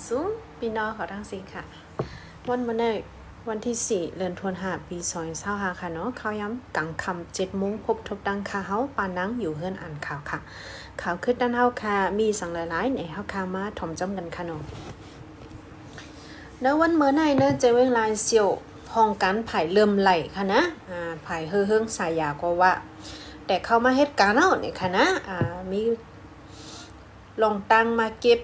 สูงพี่น้องขอทั้งสี่ค่ะวันเมื่อนี้วันที่4 เดือนธันวาคมปี2025ค่ะเนาะข่าวย้ำกลางค่ำ7 โมงพบทบดังข่าวเฮาปานังอยู่เฮือนอ่านข่าวค่ะข่าวขึ้นด้านเฮาค่ะมีสั่งหลายๆในเฮาค่ะมาถ่อมจ้ำกันค่ะเนาะแล้ววันเมื่อนี้เนาะจะเวลาเสี่ยวห้องการไผ่เริ่มไหลค่ะนะไผ่เฮืองสายยาก็ว่าแต่เข้ามาเหตุการณ์เอาเนี่ยค่ะนะมีลองตั้งมาเก็บ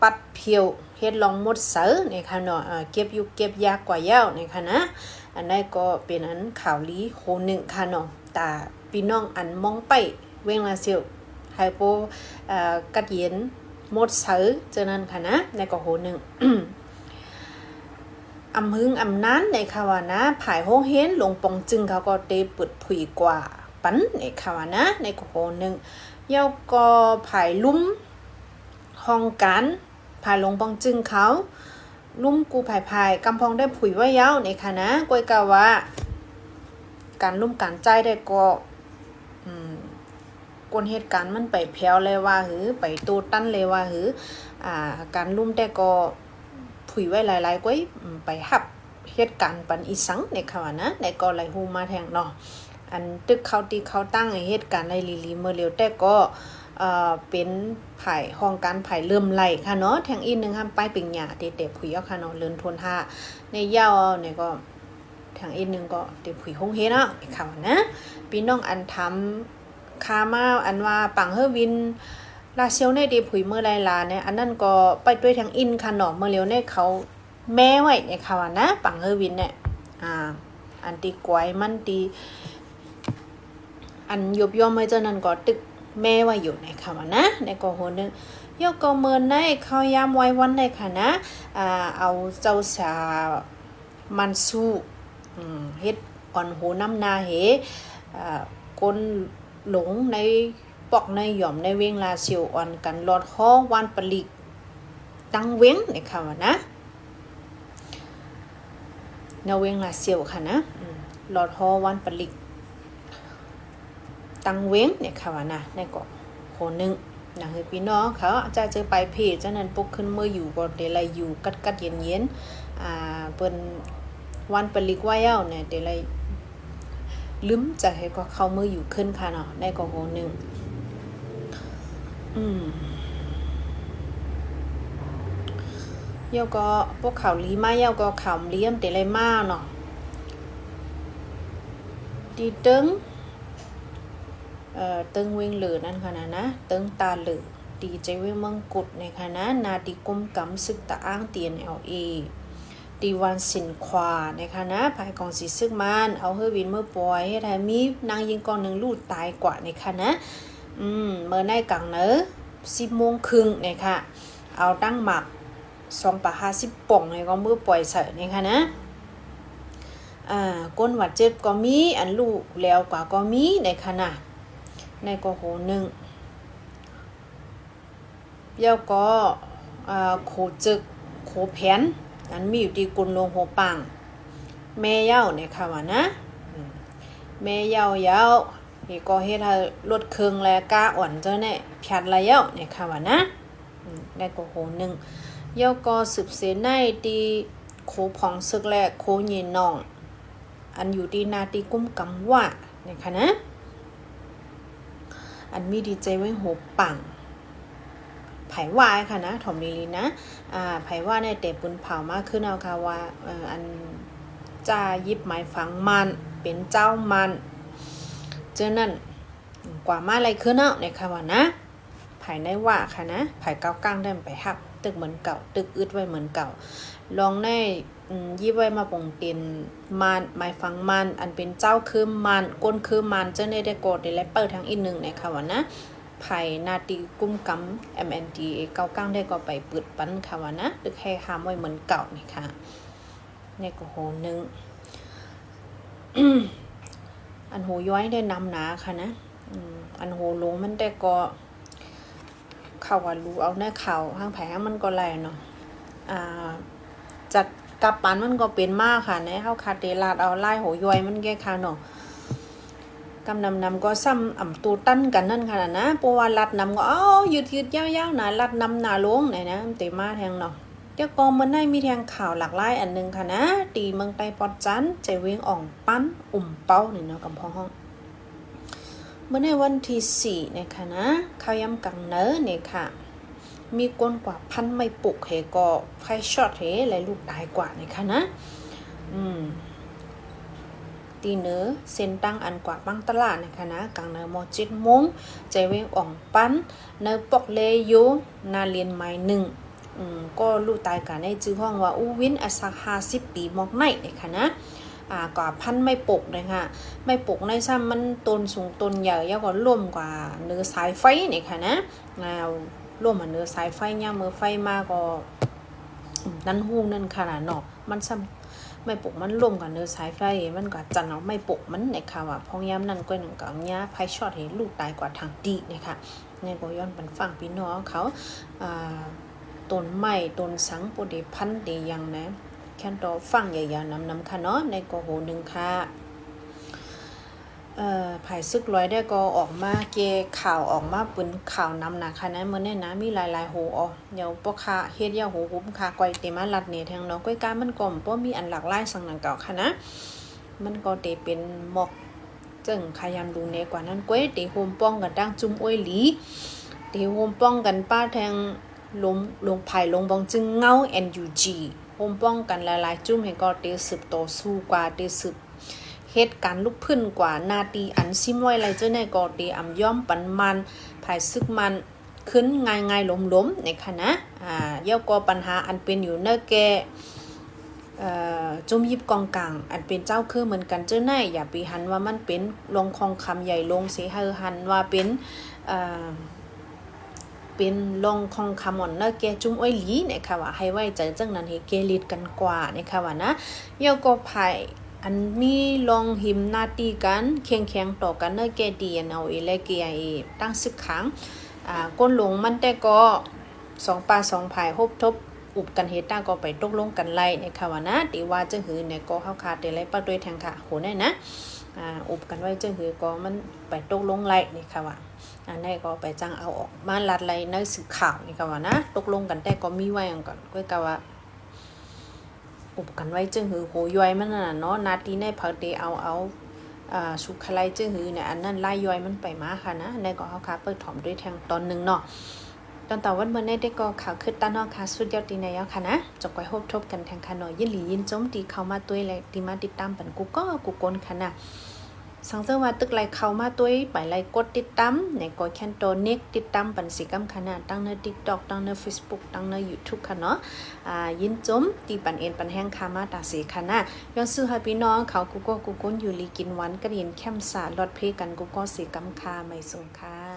ปัดเพียวเฮ็ดลองหมดเสือนี่ค่ะเนาะเก็บอยู่เก็บยากกว่ายาวนี่ค่ะนะอันนั้นก็เป็นอันข่าวลีโหนึงค่ะเนาะแต่พี่น้องอันมองไปเวงลาเซียวให้โปกัดเย็นหมดเสือเจานั้นค่ะนะในก็โหนึง อำหึงอำนั้นในค่ะว่านะผายโฮเฮ็นลงปองจึงเขาก็เตปึดผุยกว่าปันในค่ะว่านะในก็โหนึงยาวก็ผายลุ่มห้องการผายลงปองจึงเขาลุ่มกูผายกำพองได้ผุยไว้ยาวในค่ะนะก้อยกะว่าการลุ่มการใจได้ก็กวนเหตุการณ์มันไปแผ่วเลยว่าหือไปตูตั้นเลยว่าหือการลุ่มได้ก็ผุยไว้หลายๆก้อยไปหับเหตุการณ์ปันอีสังในค่ะว่านะในก็ไหลฮูมาแทงเนาะอันตึกเขาตีเขาตั้งเหตุการณ์ในลีเมื่อเร็วแต่ก็เป็นไผ่ห้องการไผ่เริ่มไหลค่ะเนาะแทงอีกนึงห้ามป้ายปิงหญ้าเตะผุยเอาค่ะเนาะเลินทนท่าในยาวเนี่ยก็ทางอีกนึงก็เตะผุยคงเฮ็ดเนาะค่ะนะพี่น้องอันทำคามาอันว่าปังเฮวินลาเซียวในเตะผุยเมื่อไรลาเนี่ยอันนั้นก็ไปด้วยทางอินค่ะเนาะเมื่อเร็วเนี่ยเขาแม่ไว้เนี่ยค่ะนะปังเฮวินเนี่ยอันตีกวยมันตีอันยบย่อมไว้เจ้านั้นก็ตึกแม่ว่าอยู่ในค่ะว่านะในก็โหนึงยกก็เมินในเขายามไว้วันในค่ะนะเอาเจ้าสามันสู้เฮ็ดอ่อนโหน้ำนาเหคนหลงในปอกในหย่อมในเวงลาเซียวอ่อนกันลอดข้อวันปลิกตั้งเว้งในค่ะว่านะในเวงลาเซียวค่ะนะลอดข้อวันปลิกตั้งเว้งเนี่ยค่ะว่านะในก็โหนึงนะคือพี่น้องเขาจะเจอไปเพจเจ้านั้นปกขึ้นเมื่ออยู่ก็เดลัยอยู่กัดเย็นเปิ้นวันปลิกว่าเย้าเนี่ยเดลัยลืมจะให้ก็เข้าเมื่ออยู่ขึ้นค่ะเนาะในก็โหนึงเย้าก็พวกข่าวลีมาเย้าก็ข่าวเลี้ยมเดลัยมาเนาะดีตึงตึงเวงเหลือนั่นค่ะนะตึงตาเหลือดีใจเวงมังกุฎในค่ะนะนาดีกุมกำซึกตะอ้างเตียนLAดีวันสินควาในค่ะนะภายกองสีซึกมันเอาเฮวินเมื่อปล่อยให้ไทยมีนางยิงกองหนึ่งลูกตายกว่าในค่ะนะเมื่อในกังเนอะ10 โมงครึ่งในค่ะเอาตั้งหมัก250 ป่องในก็มือปล่อยใส่ในค่ะนะก้นหวัดเจ็บก็มีอันลูกแล้วกว่าก็มีในค่ะนะในก็โหนึงเย้าก็โคจึกโคแผนอันมีอยู่ที่กุนลงโหปังแม่เย้าเนี่ยค่ะว่านะแม่เย้านี่ก็เฮ็ดให้ลดเครื่องและกาอ่อนเจ้าเนี่ยแผดละเย้าเนี่ยค่ะว่านะในก็โหนึงเย้าก็สืบเสนในที่โคผ่องซึกและโคยินน้องอันอยู่ที่นาตีกุ้มกำว่าเนี่ยค่ะนะอันมีดีใจไว้โหปังไผว่าค่ะนะถอมลีนะไผว่าในแต่ปืนเผามากขึ้นเอาค่ะว่าอันจ้ายิบหมายฝังมันเป็นเจ้ามันเจ้านั่นกว่ามาอะไรขึ้นเอาในค่ะว่านะไผในว่าค่ะนะไผเก้าก้างได้ไปหับตึกเหมือนเก่าตึกอึดไว้เหมือนเก่าลองในยิบไว้มาปงเป็นมันหมายฝังมันอันเป็นเจ้าคือมันก้นคือมันเจ้าในได้โกดได้แลเปิดทางอีกนึงในค่ะว่านะไผ่นาตีกุ้มกำ MNDA เก้าก้างได้ก็ไปเปิดปั้นค่ะว่านะตึกให้หามไว้เหมือนเก่านี่ค่ะในก็โหนึง อันโหย้อยได้นำหนาค่ะนะอันโหลงมันได้ก็ข่าวว่ารู้เอาในข่าวห้างไผ่ห้างมันก็แลเนาะจัดกับปันมันก็เป็นมากค่ะในเฮาคาเตลาดเอาไล่โหย้อยมันแก้ค่ะเนาะกำนำก็ซ้ำอ่ำตูตั้นกันนั่นค่ะนะเพราะว่าลัดนำก็ยืดยาวๆนะลัดนำหนาลงไหนนะเตมาแทงเนาะ เดี๋ยวก็มันได้มีแทงข่าวหลากหลายอันนึงค่ะนะตีเมืองไต้ปอดจันใจเวงอ่องปั้นเป้านี่เนาะกับพ่อห้องเมื่อในวันที่4นะคะนะข้าวยำกังเนอเนี่ยค่ะมีก้นกว่าพันไม่ปลุกเหก็ไฟช็อตเหและลูกตายกว่าเนี่ยค่ะนะตีเนอเส้นตั้งอันกว่าบังตลาดนะคะนะกังเนอมอ7 โมงใจเวงอ่องปั้นเนอปอกเลโยนาเรียนไม้1ก็ลูกตายกันในชื่อห้องว่าอูวินอาสัก50 ปีมอกไหนนะคะนะกว่าพันไม่ปกเลยค่ะไม่ปกในซ้ำมันต้นสูงต้นใหญ่ยาวกว่าร่วมกว่าเนื้อสายไฟนี่ค่ะนะร่วมกับเนื้อสายไฟเนี่ยมือไฟมาก็นั่นหูนั่นขนาดเนาะมันซ้ำไม่ปกมันร่วมกับเนื้อสายไฟมันก็จันเอาไม่ปกมันเนี่ยค่ะว่าพองย้ำนั่นก็หนึ่งกับเนี้ยไฟช็อตเห็นลูกตายกว่าทางดีเนี่ยค่ะเนี่ยก็ย้อนเป็นฝั่งพี่น้องเขาต้นไม้ต้นสังปเดพันเดยังนะแค่ต่อฟังใหญ่ๆนำค่ะเนาะในกโหนึงค่ะภายซึกร้อยได้ก็ออกมาเกข่าวออกมาปืนข่าวนำนะคะนะเมื่อเนี่ยนะมีหลายๆโหเดี๋ยวปค่ะเฮ็ดยาโหหุ้มค่ะก้อยเตมาลัดเนี่ยทางเนาะก้อยกามันก็บ่มีอันหลากหลายสังนังเก่าค่ะนะมันก็เตเป็นหมอกจึงขยามดูในกว่านั้นก้อยเตโฮมป้องกันดังจุ่มอ้อยหลีเตโฮมป้องกันป้าแทงลงภายลงบองจึงเงา NUG โฮมป้องกันหลายๆจุ่มให้ก็เตสืบต่อสู้กว่าเตสืบเหตุการณ์ลุกพื้นกว่านาตีอันซิมไว้ไรเจ้าในก็เตอำย่อมปันมันภายซึกมันขึ้นง่ายๆล้มๆในคณะเย่าก็ปัญหาอันเป็นอยู่เนแกจุ่มยิบกองกลางอันเป็นเจ้าคือเหมือนกันเจ้าในอย่าไปหันว่ามันเป็นลงคองคำใหญ่ลงเสียหันว่าเป็นลงคองคำอ่อนเนแกจุ่มอ้อยหลีเนี่ยค่ะว่าให้ไว้ใจจังนั้นให้เกลิดกันกว่าเนี่ยค่ะว่านะเย่าก็ภายอันมีลองหิมนาตีกันแข็งต่อกันเนอแกดีเอาเอและเกียตั้ง10 ครั้งก้นหลงมันแต่ก็2 ป่า 2 ภายฮบทบอุบกันเฮต้าก็ไปตกลงกันไล่ในค่ะว่านะตีว่าจะหือเนี่ยก็เข้าคาแต่ไล่ป้าด้วยแทงค่ะโหได้นะอุบกันไว้จะหือก็มันไปตกลงไล่นี่ค่ะว่าอันนี้ก็ไปจ้างเอาออกมาลัดไล่ในสื่อข่าวนี่ค่ะว่านะตกลงกันแต่ก็มีไว้ก่อนก็กะว่าอุบกันไว้จึงหือโหย่อยมันน่ะเนาะนาทีในเผาเตเอาสุขไลจึงหือเนี่ยอันนั้นไล่ย่อยมันไปมาค่ะนะในก็เฮาค่ะเปิดถอมด้วยแทงตอนนึงเนาะตอนต่อวันเมื่อในได้ก็ข่าวขึ้นตาเนาะค่ะสุดยอดดีในยค่ะนะจบไว้พบทบกันแทงค่ะเนาะยินหลียินจมตีเข้ามาตัวและตีมาติดตามปันกูกนค่ะนะสังเกตว่าตึกไลเข้ามาตัวไปไลกดติดตามในก็แคนโตเน็กติดตามปันสิกรรมขนาดตั้งใน TikTok ตั้งใน Facebook ตั้งใน YouTube ค่ะเนาะยินจมตีปันเอ็นปันแห้งคามาตาสีค่ะนะย้อนซื้อให้พี่น้องเขากูกนอยู่ลีกินหวานกระเรียนแคมสาลอดเพกันกูก็สิกรรมคาไม่ส่งค่ะ